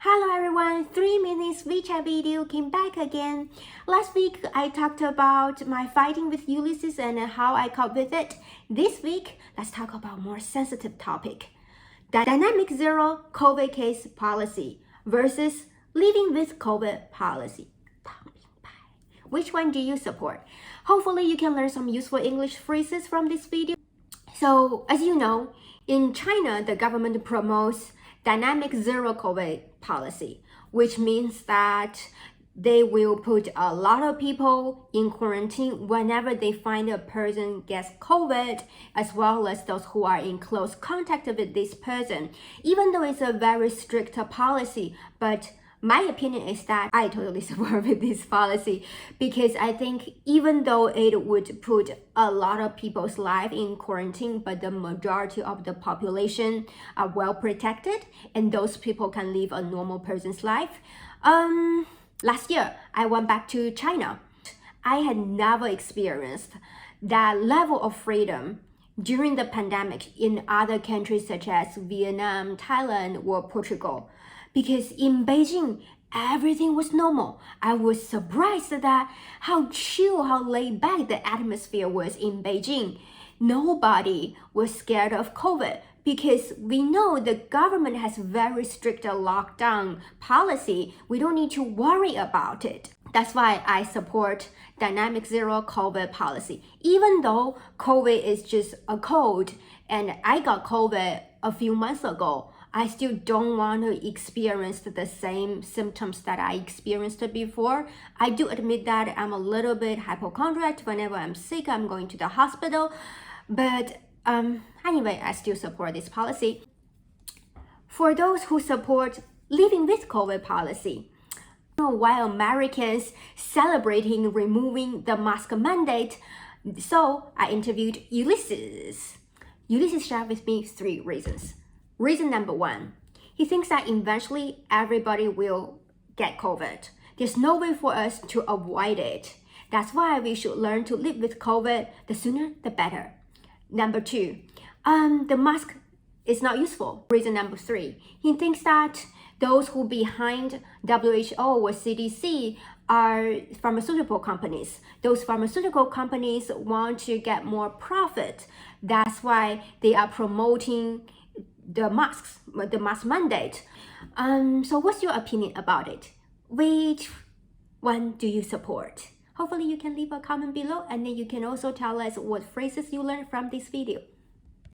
Hello everyone, 3 minutes WeChat video came back again. Last week I talked about my fighting with Ulysses and how I coped with it. This week, let's talk about more sensitive topic. Dynamic zero COVID case policy versus living with COVID policy. Which one do you support? Hopefully you can learn some useful English phrases from this video. So as you know, in China, the government promotes dynamic zero COVID policy, which means that they will put a lot of people in quarantine whenever they find a person gets COVID, as well as those who are in close contact with this person. Even though it's a very strict policy, but my opinion is that I totally support with this policy because I think even though it would put a lot of people's life in quarantine, but the majority of the population are well protected and those people can live a normal person's life. Last year, I went back to China. I had never experienced that level of freedom during the pandemic in other countries such as Vietnam, Thailand, or Portugal. Because in Beijing, everything was normal. I was surprised at how chill, how laid back the atmosphere was in Beijing. Nobody was scared of COVID because we know the government has very strict lockdown policy. We don't need to worry about it. That's why I support dynamic zero COVID policy. Even though COVID is just a cold and I got COVID a few months ago, I still don't want to experience the same symptoms that I experienced before. I do admit that I'm a little bit hypochondriac. Whenever I'm sick, I'm going to the hospital. But anyway, I still support this policy. For those who support living with COVID policy, while Americans celebrating removing the mask mandate, so I interviewed Ulysses. Ulysses shared with me 3 reasons. Reason number 1, he thinks that eventually everybody will get COVID. There's no way for us to avoid it. That's why we should learn to live with COVID. The sooner, the better. Number 2, the mask is not useful. Reason number 3, he thinks that those who behind WHO or CDC are pharmaceutical companies. Those pharmaceutical companies want to get more profit. That's why they are promoting the mask mandate. So what's your opinion about it? Which one do you support? Hopefully you can leave a comment below and then you can also tell us what phrases you learned from this video.